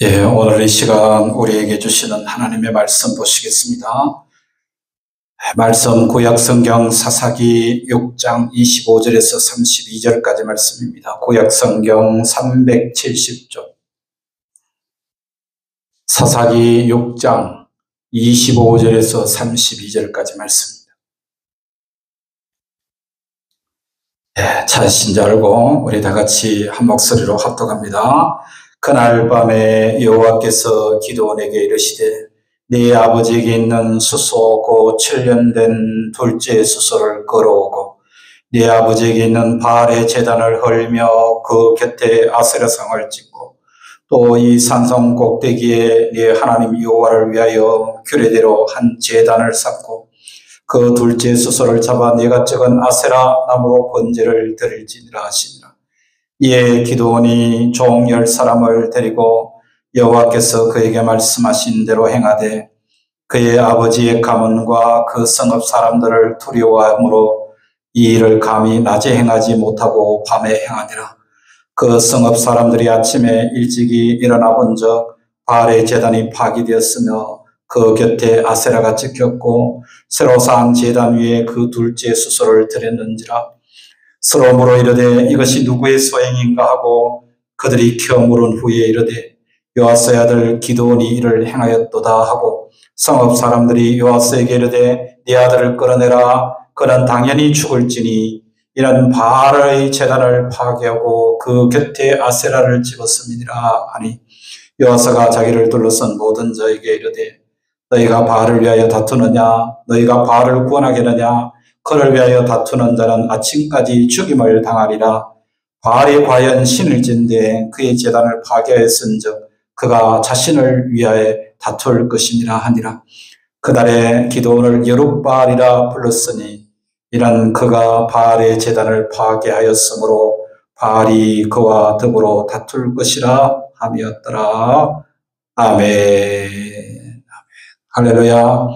오늘 이 시간 우리에게 주시는 하나님의 말씀 보시겠습니다. 말씀 구약성경 사사기 6장 25절에서 32절까지 말씀입니다. 구약성경 370쪽 사사기 6장 25절에서 32절까지 말씀입니다. 찾으신 줄 알고 우리 다 같이 한 목소리로 합독합니다. 그날 밤에 여호와께서 기드온에게 이르시되 네 아버지에게 있는 수소 곧 7년 된 둘째 수소를 끌어오고 네 아버지에게 있는 바알의 제단을 헐며 그 곁에 아세라상을 짓고 또 이 산성 꼭대기에 네 하나님 여호와를 위하여 규례대로 한 제단을 쌓고 그 둘째 수소를 잡아 네가 찍은 아세라 나무로 번제를 드릴지니라 하시니라. 이에 기드온이 종 10사람을 데리고 여호와께서 그에게 말씀하신 대로 행하되 그의 아버지의 가문과 그 성읍 사람들을 두려워하므로 이 일을 감히 낮에 행하지 못하고 밤에 행하니라. 그 성읍 사람들이 아침에 일찍이 일어나 본즉 바알의 제단이 파기되었으며 그 곁에 아세라가 찍혔고 새로 쌓은 제단 위에 그 둘째 수소를 드렸는지라. 서로 물어 이르되 이것이 누구의 소행인가 하고 그들이 켜 물은 후에 이르되 요아스의 아들 기드온이 이를 행하였도다 하고 성읍 사람들이 요아스에게 이르되 네 아들을 끌어내라. 그는 당연히 죽을지니 이는 바알의 제단을 파괴하고 그 곁에 아세라를 집었음이니라 하니 요아스가 자기를 둘러싼 모든 자에게 이르되 너희가 바알을 위하여 다투느냐 너희가 바알을 구원하겠느냐 그를 위하여 다투는 자는 아침까지 죽임을 당하리라. 바알이 과연 신을 진대 그의 제단을 파괴하였은즉 그가 자신을 위하여 다툴 것이니라 하니라. 그날에 기드온을 여룹바알이라 불렀으니 이는 그가 바알의 제단을 파괴하였으므로 바알이 그와 더불어 다툴 것이라 함이었더라. 아멘. 할렐루야.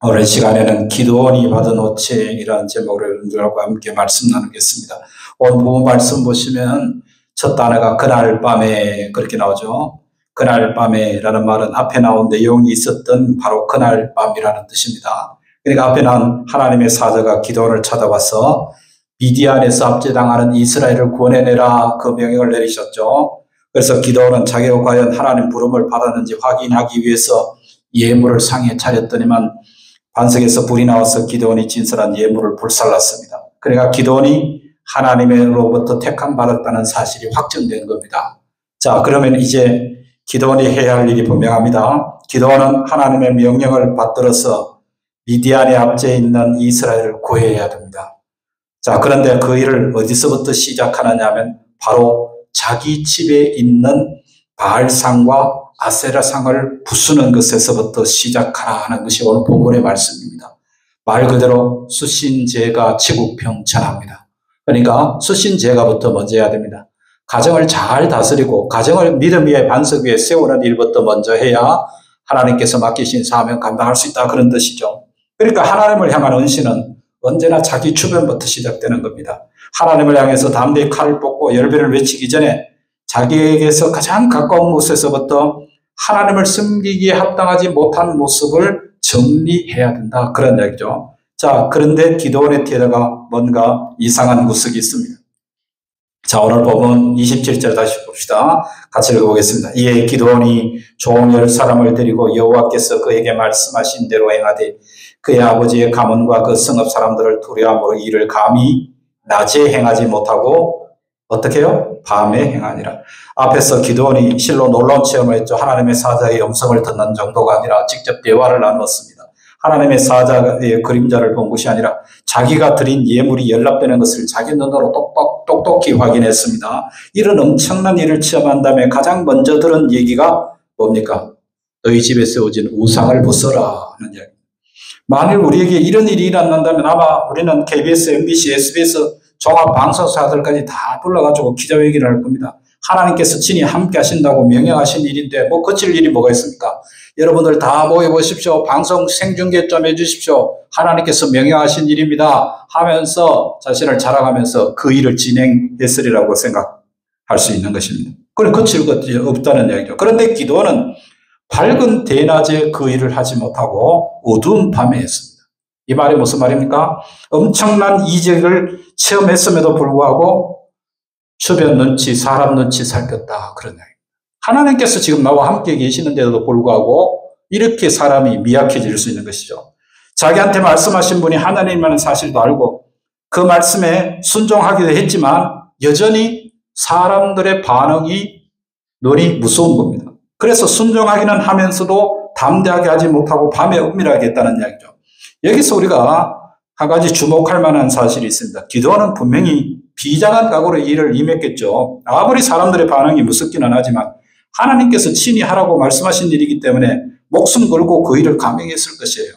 오늘 시간에는 기드온이 받은 호칭이라는 제목으로 여러분들과 함께 말씀 나누겠습니다. 오늘 본문 말씀 보시면 첫 단어가 그날 밤에 그렇게 나오죠. 그날 밤에라는 말은 앞에 나온 내용이 있었던 바로 그날 밤이라는 뜻입니다. 그러니까 앞에 나온 하나님의 사자가 기드온을 찾아와서 미디안에서 압제당하는 이스라엘을 구원해내라 그 명령을 내리셨죠. 그래서 기드온은 자기가 과연 하나님 부름을 받았는지 확인하기 위해서 예물을 상에 차렸더니만 반석에서 불이 나와서 기드온이 진설한 예물을 불살랐습니다. 그러니까 기드온이 하나님으로부터 택함 받았다는 사실이 확정된 겁니다. 자, 그러면 이제 기드온이 해야 할 일이 분명합니다. 기드온은 하나님의 명령을 받들어서 미디안의 압제에 있는 이스라엘을 구해야 됩니다. 자, 그런데 그 일을 어디서부터 시작하느냐 하면 바로 자기 집에 있는 바알상과 아세라상을 부수는 것에서부터 시작하라 하는 것이 오늘 본문의 말씀입니다. 말 그대로 수신제가 지국평천합니다. 그러니까 수신제가부터 먼저 해야 됩니다. 가정을 잘 다스리고 가정을 믿음 위에 반석 위에 세우는 일부터 먼저 해야 하나님께서 맡기신 사명 감당할 수 있다 그런 뜻이죠. 그러니까 하나님을 향한 헌신은 언제나 자기 주변부터 시작되는 겁니다. 하나님을 향해서 담대히 칼을 뽑고 열변을 외치기 전에 자기에게서 가장 가까운 곳에서부터 하나님을 섬기기에 합당하지 못한 모습을 정리해야 된다. 그런 얘기죠. 자, 그런데 기드온의 뒤에다가 뭔가 이상한 구석이 있습니다. 자, 오늘 보면 27절 다시 봅시다. 같이 읽어보겠습니다. 이에 기드온이 종 10사람을 데리고 여호와께서 그에게 말씀하신 대로 행하되 그의 아버지의 가문과 그 성읍 사람들을 두려워함으로 이를 감히 낮에 행하지 못하고 어떻게 해요? 밤에 행하니라. 앞에서 기드온이 실로 놀라운 체험을 했죠. 하나님의 사자의 음성을 듣는 정도가 아니라 직접 대화를 나누었습니다. 하나님의 사자의 그림자를 본 것이 아니라 자기가 드린 예물이 연락되는 것을 자기 눈으로 똑똑히 확인했습니다. 이런 엄청난 일을 체험한 다음에 가장 먼저 들은 얘기가 뭡니까? 너희 집에 세워진 우상을 부숴라 하는 이야기. 만일 우리에게 이런 일이 일어난다면 아마 우리는 KBS, MBC, SBS 종합방송사들까지 다 불러가지고 기자회견을 할 겁니다. 하나님께서 친히 함께 하신다고 명령하신 일인데 뭐 거칠 일이 뭐가 있습니까? 여러분들 다 모여보십시오. 방송 생중계 좀 해주십시오. 하나님께서 명령하신 일입니다 하면서 자신을 자랑하면서 그 일을 진행했으리라고 생각할 수 있는 것입니다. 그래, 거칠 것이 없다는 얘기죠. 그런데 기도는 밝은 대낮에 그 일을 하지 못하고 어두운 밤에 했습니다. 이 말이 무슨 말입니까? 엄청난 이적을 체험했음에도 불구하고 주변 눈치, 사람 눈치 살폈다. 그런 얘기입니다. 하나님께서 지금 나와 함께 계시는데도 불구하고 이렇게 사람이 미약해질 수 있는 것이죠. 자기한테 말씀하신 분이 하나님이라는 사실도 알고 그 말씀에 순종하기도 했지만 여전히 사람들의 반응이 눈이 무서운 겁니다. 그래서 순종하기는 하면서도 담대하게 하지 못하고 밤에 은밀하게 했다는 이야기죠. 여기서 우리가 한 가지 주목할 만한 사실이 있습니다. 기도는 분명히 비장한 각오로 일을 임했겠죠. 아무리 사람들의 반응이 무섭기는 하지만 하나님께서 친히 하라고 말씀하신 일이기 때문에 목숨 걸고 그 일을 감행했을 것이에요.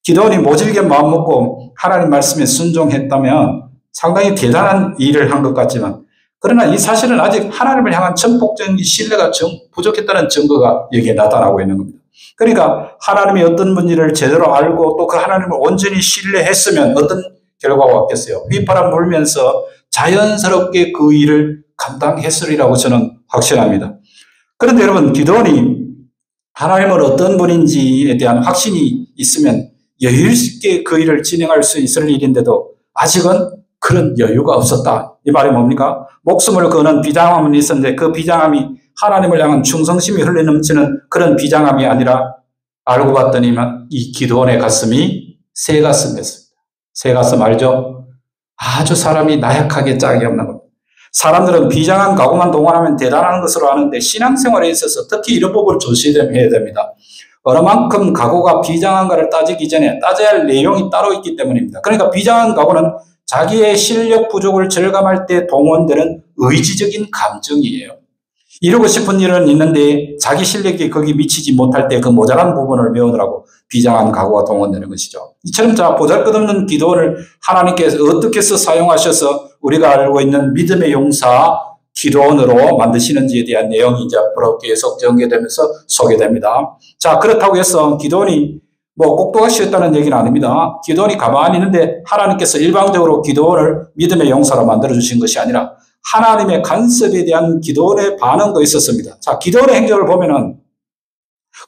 기도원이 모질게 마음먹고 하나님 말씀에 순종했다면 상당히 대단한 일을 한 것 같지만 그러나 이 사실은 아직 하나님을 향한 전폭적인 신뢰가 부족했다는 증거가 여기에 나타나고 있는 겁니다. 그러니까 하나님이 어떤 분인지를 제대로 알고 또 그 하나님을 온전히 신뢰했으면 어떤 결과가 왔겠어요? 휘파람 불면서 자연스럽게 그 일을 감당했으리라고 저는 확신합니다. 그런데 여러분, 기도원이 하나님은 어떤 분인지에 대한 확신이 있으면 여유 있게 그 일을 진행할 수 있을 일인데도 아직은 그런 여유가 없었다. 이 말이 뭡니까? 목숨을 거는 비장함은 있었는데 그 비장함이 하나님을 향한 충성심이 흘러넘치는 그런 비장함이 아니라 알고 봤더니 이 기도원의 가슴이 새 가슴이었습니다. 새 가슴 알죠? 아주 사람이 나약하게 짝이 없는 겁니다. 사람들은 비장한 각오만 동원하면 대단한 것으로 아는데 신앙생활에 있어서 특히 이런 부분을 조심해야 됩니다. 어느 만큼 각오가 비장한가를 따지기 전에 따져야 할 내용이 따로 있기 때문입니다. 그러니까 비장한 각오는 자기의 실력 부족을 절감할 때 동원되는 의지적인 감정이에요. 이루고 싶은 일은 있는데 자기 실력이 거기 미치지 못할 때 그 모자란 부분을 메우느라고 비장한 각오가 동원되는 것이죠. 이처럼 보잘것없는 기도를 하나님께서 어떻게 해서 사용하셔서 우리가 알고 있는 믿음의 용사 기도원으로 만드시는지에 대한 내용이 이제 앞으로 계속 전개되면서 소개됩니다. 자, 그렇다고 해서 기도원이 꼭두각시였다는 얘기는 아닙니다. 기도원이 가만히 있는데 하나님께서 일방적으로 기도원을 믿음의 용사로 만들어주신 것이 아니라 하나님의 간섭에 대한 기도원의 반응도 있었습니다. 자, 기도원의 행적을 보면은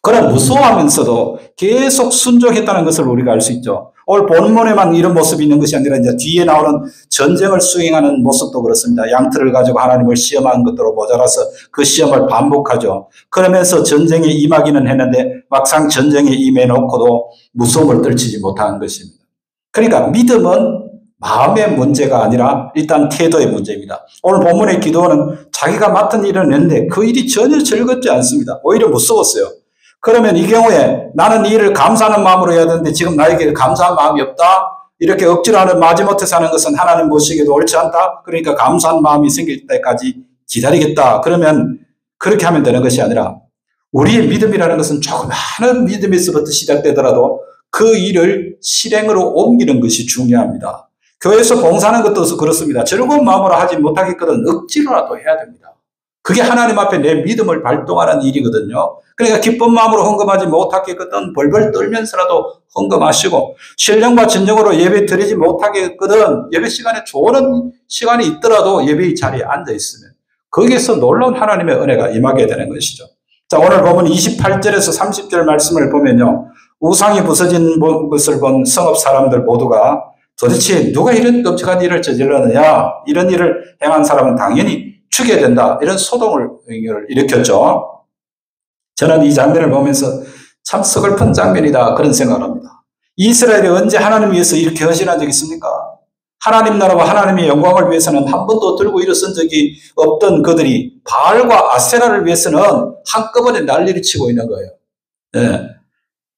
그런 무서워하면서도 계속 순종했다는 것을 우리가 알 수 있죠. 오늘 본문에만 이런 모습이 있는 것이 아니라 이제 뒤에 나오는 전쟁을 수행하는 모습도 그렇습니다. 양털을 가지고 하나님을 시험한 것으로 모자라서 그 시험을 반복하죠. 그러면서 전쟁에 임하기는 했는데 막상 전쟁에 임해놓고도 무서움을 떨치지 못하는 것입니다. 그러니까 믿음은 마음의 문제가 아니라 일단 태도의 문제입니다. 오늘 본문의 기도는 자기가 맡은 일은 했는데 그 일이 전혀 즐겁지 않습니다. 오히려 무서웠어요. 그러면 이 경우에 나는 이 일을 감사하는 마음으로 해야 되는데 지금 나에게 감사한 마음이 없다. 이렇게 억지로 하는 마지못해 사는 것은 하나님 보시기에도 옳지 않다. 그러니까 감사한 마음이 생길 때까지 기다리겠다. 그러면 그렇게 하면 되는 것이 아니라 우리의 믿음이라는 것은 조그마한 믿음에서부터 시작되더라도 그 일을 실행으로 옮기는 것이 중요합니다. 교회에서 봉사하는 것도 그렇습니다. 즐거운 마음으로 하지 못하겠거든 억지로라도 해야 됩니다. 그게 하나님 앞에 내 믿음을 발동하는 일이거든요. 그러니까 기쁜 마음으로 헌금하지 못하겠거든 벌벌 떨면서라도 헌금하시고 신령과 진정으로 예배 드리지 못하겠거든 예배 시간에 좋은 시간이 있더라도 예배의 자리에 앉아 있으면 거기에서 놀라운 하나님의 은혜가 임하게 되는 것이죠. 자, 오늘 보면 28절에서 30절 말씀을 보면요. 우상이 부서진 것을 본 성읍 사람들 모두가 도대체 누가 이런 끔찍한 일을 저질렀느냐, 이런 일을 행한 사람은 당연히 죽여야 된다, 이런 소동을 일으켰죠. 저는 이 장면을 보면서 참 서글픈 장면이다 그런 생각을 합니다. 이스라엘이 언제 하나님 위해서 이렇게 헌신한 적이 있습니까? 하나님 나라와 하나님의 영광을 위해서는 한 번도 들고 일어선 적이 없던 그들이 바알과 아세라를 위해서는 한꺼번에 난리를 치고 있는 거예요. 네.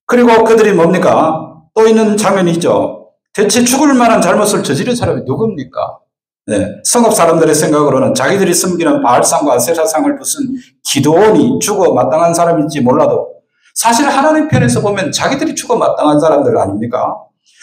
그리고 그들이 뭡니까? 또 있는 장면이 있죠. 대체 죽을 만한 잘못을 저지른 사람이 누굽니까? 네. 성읍 사람들의 생각으로는 자기들이 섬기는 바알상과 아세라상을 부순 기드온이 죽어 마땅한 사람인지 몰라도 사실 하나님 편에서 보면 자기들이 죽어 마땅한 사람들 아닙니까?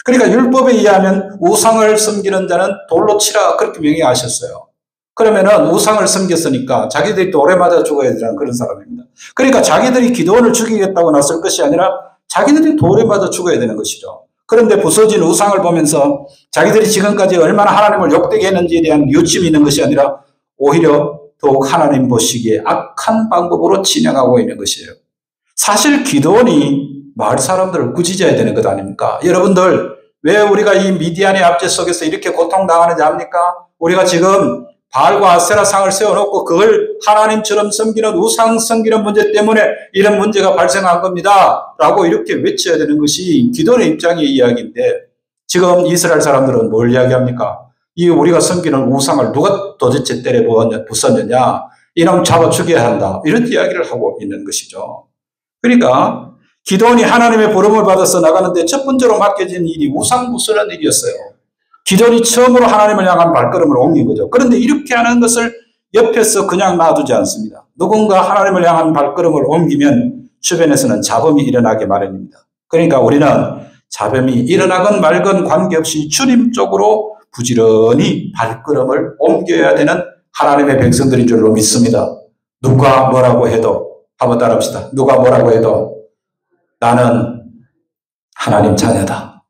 그러니까 율법에 의하면 우상을 섬기는 자는 돌로 치라 그렇게 명령하셨어요. 그러면은 우상을 섬겼으니까 자기들이 돌에 맞아 죽어야 되는 그런 사람입니다. 그러니까 자기들이 기드온을 죽이겠다고 나설 것이 아니라 자기들이 돌에 맞아 죽어야 되는 것이죠. 그런데 부서진 우상을 보면서 자기들이 지금까지 얼마나 하나님을 욕되게 했는지에 대한 유침이 있는 것이 아니라 오히려 더욱 하나님 보시기에 악한 방법으로 진행하고 있는 것이에요. 사실 기드온이 마을 사람들을 꾸짖어야 되는 것 아닙니까? 여러분들, 왜 우리가 이 미디안의 압제 속에서 이렇게 고통당하는지 압니까? 우리가 지금 바알과 아세라 상을 세워놓고 그걸 하나님처럼 섬기는 우상 섬기는 문제 때문에 이런 문제가 발생한 겁니다 라고 이렇게 외쳐야 되는 것이 기도의 입장의 이야기인데, 지금 이스라엘 사람들은 뭘 이야기합니까? 이 우리가 섬기는 우상을 누가 도대체 때려 부쉈느냐, 이놈 잡아 죽여야 한다, 이런 이야기를 하고 있는 것이죠. 그러니까 기드온이 하나님의 부름을 받아서 나가는데 첫 번째로 맡겨진 일이 우상 부수는 일이었어요. 기드온이 처음으로 하나님을 향한 발걸음을 옮긴 거죠. 그런데 이렇게 하는 것을 옆에서 그냥 놔두지 않습니다. 누군가 하나님을 향한 발걸음을 옮기면 주변에서는 잡음이 일어나게 마련입니다. 그러니까 우리는 잡음이 일어나건 말건 관계없이 주님 쪽으로 부지런히 발걸음을 옮겨야 되는 하나님의 백성들인 줄로 믿습니다. 누가 뭐라고 해도, 한번 따라합시다. 누가 뭐라고 해도 나는 하나님 자녀다.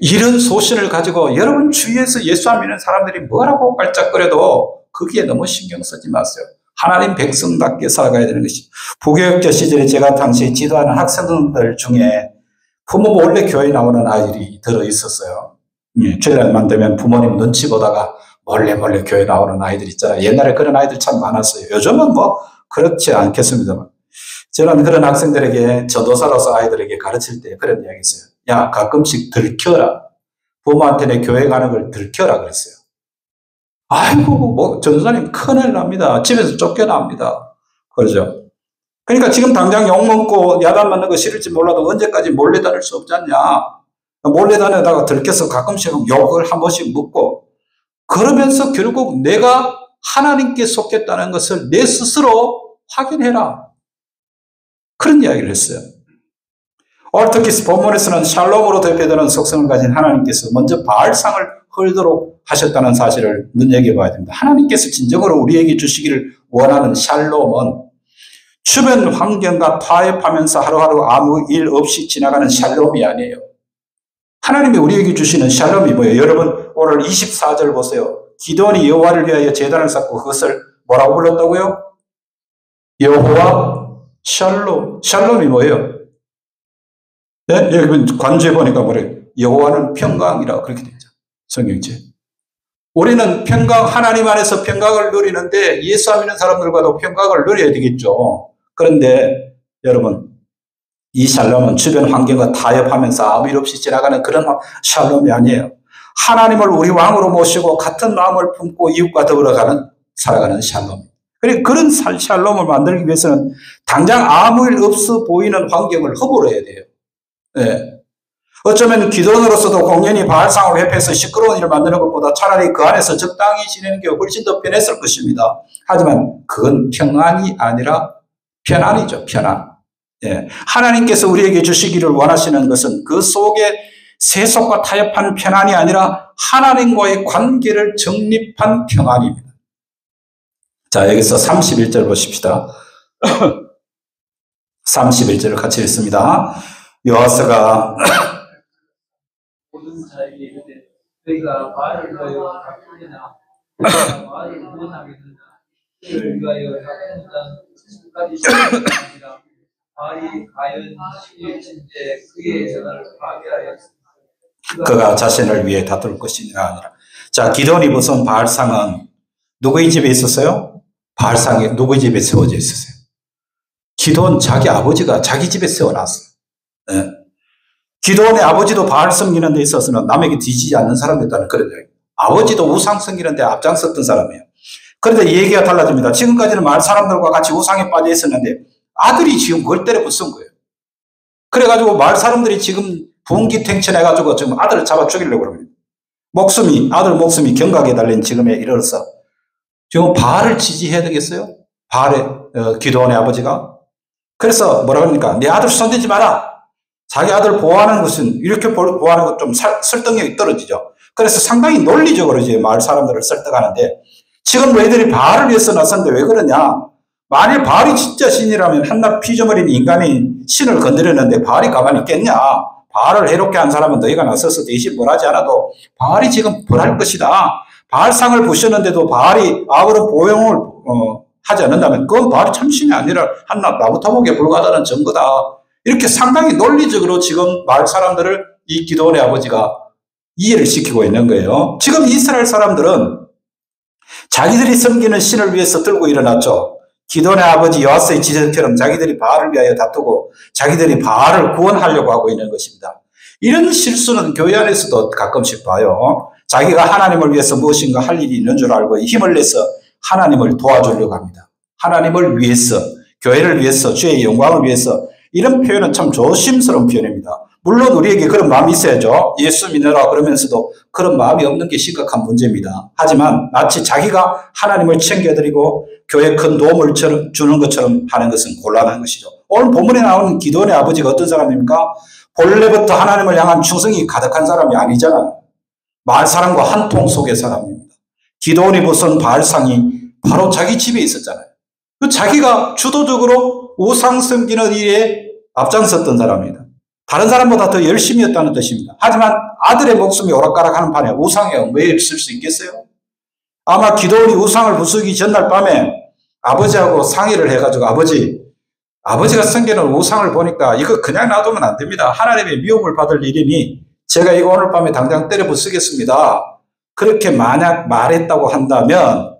이런 소신을 가지고 여러분 주위에서 예수 안 믿는 사람들이 뭐라고 깔짝거려도 거기에 너무 신경 쓰지 마세요. 하나님 백성답게 살아가야 되는 것이죠. 부교육자 시절에 제가 당시 지도하는 학생들 중에 부모 몰래 교회 나오는 아이들이 들어 있었어요. 주일날만 되면 부모님 눈치 보다가 몰래 교회 나오는 아이들 있잖아요. 옛날에 그런 아이들 참 많았어요. 요즘은 뭐 그렇지 않겠습니다만. 저는 그런 학생들에게 전도사로서 아이들에게 가르칠 때 그런 이야기 했어요. 야, 가끔씩 들켜라. 부모한테 내 교회 가는 걸 들켜라 그랬어요. 아이고, 뭐 전도사님 큰일 납니다. 집에서 쫓겨납니다. 그러죠. 그러니까 지금 당장 욕먹고 야단 맞는 거 싫을지 몰라도 언제까지 몰래 다닐 수 없지 않냐. 몰래 다니다가 들켜서 가끔씩 욕을 한 번씩 묻고, 그러면서 결국 내가 하나님께 속했다는 것을 내 스스로 확인해라. 그런 이야기를 했어요. 오늘 특히 본문에서는 샬롬으로 대표되는 속성을 가진 하나님께서 먼저 바알상을 헐도록 하셨다는 사실을 눈여겨봐야 됩니다. 하나님께서 진정으로 우리에게 주시기를 원하는 샬롬은 주변 환경과 타협하면서 하루하루 아무 일 없이 지나가는 샬롬이 아니에요. 하나님이 우리에게 주시는 샬롬이 뭐예요? 여러분 오늘 24절 보세요. 기드온이 여호와를 위하여 제단을 쌓고 그것을 뭐라고 불렀다고요? 여호와 샬롬. 샬롬이 뭐예요? 네? 여기 관주에 보니까 뭐래요? 여호와는 평강이라고 그렇게 되죠. 성경책. 우리는 평강, 하나님 안에서 평강을 누리는데 예수 안 믿는 사람들과도 평강을 누려야 되겠죠. 그런데 여러분, 이 샬롬은 주변 환경과 타협하면서 아무 일 없이 지나가는 그런 샬롬이 아니에요. 하나님을 우리 왕으로 모시고 같은 마음을 품고 이웃과 더불어 살아가는 샬롬. 그런 샬롬을 만들기 위해서는 당장 아무 일 없어 보이는 환경을 허물어야 돼요. 네. 어쩌면 기도원으로서도 공연히 바알상을 회피해서 시끄러운 일을 만드는 것보다 차라리 그 안에서 적당히 지내는 게 훨씬 더 편했을 것입니다. 하지만 그건 평안이 아니라 편안이죠. 편안. 예. 하나님께서 우리에게 주시기를 원하시는 것은 그 속에 세속과 타협한 편안이 아니라 하나님과의 관계를 정립한 평안입니다. 자, 여기서 31절 보십시다. 31절을 같이 읽습니다. 여호와서가 모든 자에게 이르되 너희가 바알을 위하여 바꾸느냐 너희가 바알을 구원하겠느냐 그를 위하여 바꾸는 자는 70까지 시험이 아니라 바알이 과연 11일째 그의 전화를 파괴하였습니다. 그가 자신을 위해 다툴 것이니라 아니라. 자, 기드온이 벗은 바알상은 누구의 집에 있었어요? 바알상이 누구의 집에 세워져 있었어요? 기드온 자기 아버지가 자기 집에 세워놨어요. 네. 기드온의 아버지도 바알 섬기는 데 있어서는 남에게 뒤지지 않는 사람이었다는 그런 얘기예요. 아버지도 우상 섬기는 데 앞장섰던 사람이에요. 그런데 얘기가 달라집니다. 지금까지는 마을 사람들과 같이 우상에 빠져 있었는데 아들이 지금 그걸 때려 부순 거예요. 그래가지고 마을 사람들이 지금 분기탱천해가지고 지금 아들을 잡아 죽이려고 합니다. 아들 목숨이 경각에 달린 지금에 이르러서 지금 바알을 지지해야 되겠어요? 기드온의 아버지가. 그래서 뭐라 그러니까 내 아들 손대지 마라. 자기 아들 보호하는 것은 이렇게 보호하는 것 좀 설득력이 떨어지죠. 그래서 상당히 논리적으로 이제 마을 사람들을 설득하는데 지금 너희들이 바알을 위해서 나섰는데 왜 그러냐? 만일 바알이 진짜 신이라면 한낱 피조물인 인간이 신을 건드렸는데 바알이 가만히 있겠냐? 바알을 해롭게 한 사람은 너희가 나서서 대신 벌하지 않아도 바알이 지금 벌할 것이다. 바알상을 부셨는데도 바알이 아무런 하지 않는다면 그건 바알이 참신이 아니라 한 나무타목에 불과하다는 증거다. 이렇게 상당히 논리적으로 지금 마을 사람들을 이 기드온의 아버지가 이해를 시키고 있는 거예요. 지금 이스라엘 사람들은 자기들이 섬기는 신을 위해서 들고 일어났죠. 기드온의 아버지 요아스의 지적처럼 자기들이 바알을 위하여 다투고 자기들이 바알을 구원하려고 하고 있는 것입니다. 이런 실수는 교회 안에서도 가끔씩 봐요. 자기가 하나님을 위해서 무엇인가 할 일이 있는 줄 알고 힘을 내서 하나님을 도와주려고 합니다. 하나님을 위해서, 교회를 위해서, 주의 영광을 위해서. 이런 표현은 참 조심스러운 표현입니다. 물론 우리에게 그런 마음이 있어야죠. 예수 믿느라 그러면서도 그런 마음이 없는 게 심각한 문제입니다. 하지만 마치 자기가 하나님을 챙겨드리고 교회에 큰 도움을 주는 것처럼 하는 것은 곤란한 것이죠. 오늘 본문에 나오는 기드온의 아버지가 어떤 사람입니까? 본래부터 하나님을 향한 충성이 가득한 사람이 아니잖아요. 마을 사람과 한 통 속의 사람입니다. 기드온이 벗은 바알상이 바로 자기 집에 있었잖아요. 자기가 주도적으로 우상 섬기는 일에 앞장섰던 사람입니다. 다른 사람보다 더 열심히 했다는 뜻입니다. 하지만 아들의 목숨이 오락가락하는 판에 우상에 왜 쓸 수 있겠어요? 아마 기드온이 우상을 부수기 전날 밤에 아버지하고 상의를 해가지고 아버지가 섬기는 우상을 보니까 이거 그냥 놔두면 안 됩니다. 하나님의 미움을 받을 일이니 제가 이거 오늘 밤에 당장 때려 부수겠습니다. 그렇게 만약 말했다고 한다면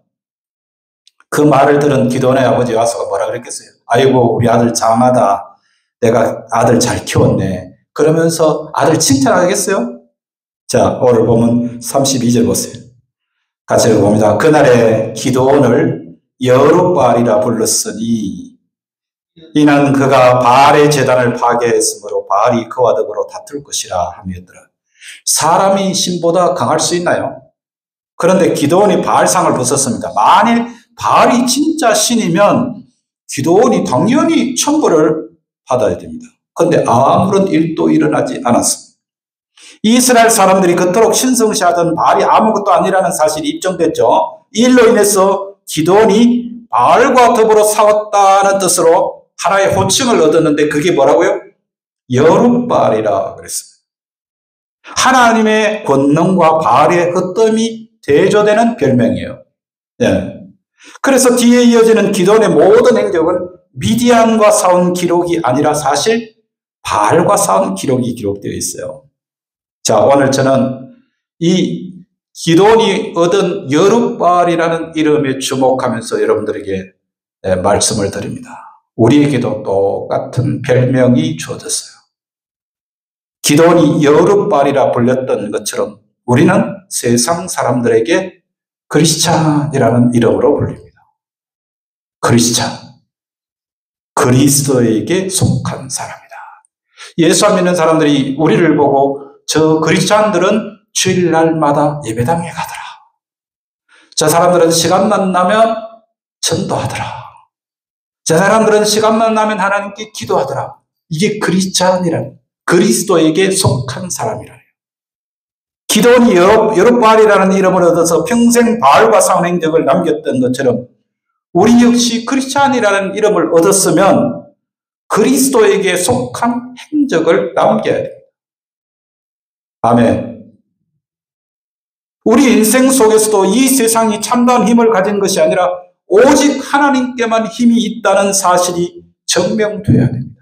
그 말을 들은 기드온의 아버지 와서 뭐라 그랬겠어요? 아이고 우리 아들 장하다. 내가 아들 잘 키웠네. 그러면서 아들 칭찬하겠어요? 자, 오늘 보면 32절 보세요. 같이 읽어봅니다. 그날에 기드온을 여룻바알이라 불렀으니 이는 그가 바알의 제단을 파괴했으므로 바알이 그와 더불어 다툴 것이라 하였더라. 사람이 신보다 강할 수 있나요? 그런데 기드온이 바알상을 벗었습니다. 만일 바알이 진짜 신이면 기드온이 당연히 천벌을 받아야 됩니다. 그런데 아무런 일도 일어나지 않았습니다. 이스라엘 사람들이 그토록 신성시하던 바알이 아무것도 아니라는 사실이 입증됐죠. 이 일로 인해서 기드온이 바알과 더불어 싸웠다는 뜻으로 하나의 호칭을 얻었는데 그게 뭐라고요? 여룻바알이라 그랬습니다. 하나님의 권능과 바알의 헛됨이 대조되는 별명이에요. 예. 그래서 뒤에 이어지는 기드온의 모든 행적은 미디안과 싸운 기록이 아니라 사실 바알과 싸운 기록이 기록되어 있어요. 자, 오늘 저는 이 기드온이 얻은 여룻바알이라는 이름에 주목하면서 여러분들에게 말씀을 드립니다. 우리에게도 똑같은 별명이 주어졌어요. 기드온이 여룻바알이라 불렸던 것처럼 우리는 세상 사람들에게 크리스찬이라는 이름으로 불립니다. 크리스찬. 그리스도에게 속한 사람이다. 예수 안 믿는 사람들이 우리를 보고 저 크리스찬들은 주일날마다 예배당에 가더라. 저 사람들은 시간만 나면 전도하더라. 저 사람들은 시간만 나면 하나님께 기도하더라. 이게 크리스찬이라는 그리스도에게 속한 사람이라요. 기드온이 여룻바알이라는 이름을 얻어서 평생 바알과 싸운 행적을 남겼던 것처럼 우리 역시 크리스찬이라는 이름을 얻었으면 그리스도에게 속한 행적을 남겨야 됩니다. 아멘. 우리 인생 속에서도 이 세상이 참다운 힘을 가진 것이 아니라 오직 하나님께만 힘이 있다는 사실이 증명되어야 됩니다.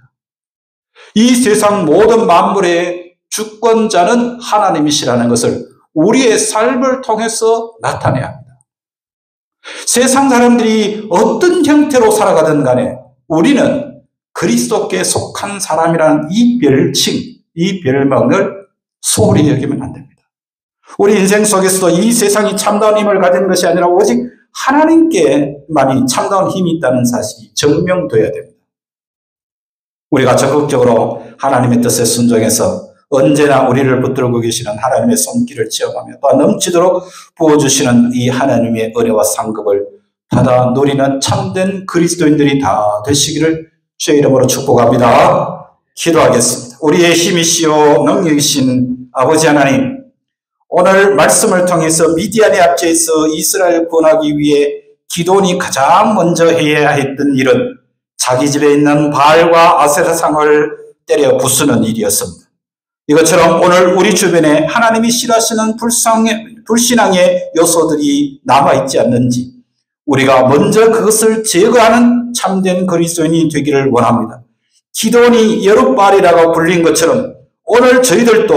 이 세상 모든 만물의 주권자는 하나님이시라는 것을 우리의 삶을 통해서 나타내야 합니다. 세상 사람들이 어떤 형태로 살아가든 간에 우리는 그리스도께 속한 사람이라는 이 별칭, 이 별명을 소홀히 여기면 안 됩니다. 우리 인생 속에서도 이 세상이 참다운 힘을 가진 것이 아니라 오직 하나님께만이 참다운 힘이 있다는 사실이 증명되어야 됩니다. 우리가 적극적으로 하나님의 뜻에 순종해서 언제나 우리를 붙들고 계시는 하나님의 손길을 체험하며 또 넘치도록 부어주시는 이 하나님의 은혜와 상급을 받아 누리는 참된 그리스도인들이 다 되시기를 주의 이름으로 축복합니다. 기도하겠습니다. 우리의 힘이시오 능력이신 아버지 하나님, 오늘 말씀을 통해서 미디안의 앞제에서 이스라엘 구원하기 위해 기드온이 가장 먼저 해야 했던 일은 자기 집에 있는 바알과 아세라상을 때려 부수는 일이었습니다. 이것처럼 오늘 우리 주변에 하나님이 싫어하시는 불신앙의 요소들이 남아있지 않는지 우리가 먼저 그것을 제거하는 참된 그리스도인이 되기를 원합니다. 기도원이 여룻발이라고 불린 것처럼 오늘 저희들도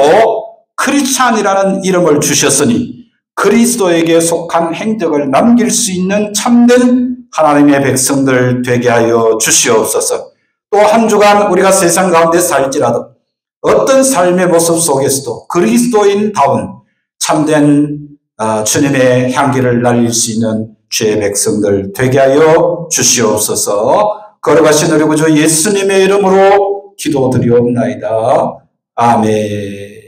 크리스찬이라는 이름을 주셨으니 그리스도에게 속한 행적을 남길 수 있는 참된 하나님의 백성들 되게 하여 주시옵소서. 또 한 주간 우리가 세상 가운데 살지라도 어떤 삶의 모습 속에서도 그리스도인다운 참된 주님의 향기를 날릴 수 있는 주의 백성들 되게 하여 주시옵소서. 걸어가신 우리 구주 예수님의 이름으로 기도드리옵나이다. 아멘.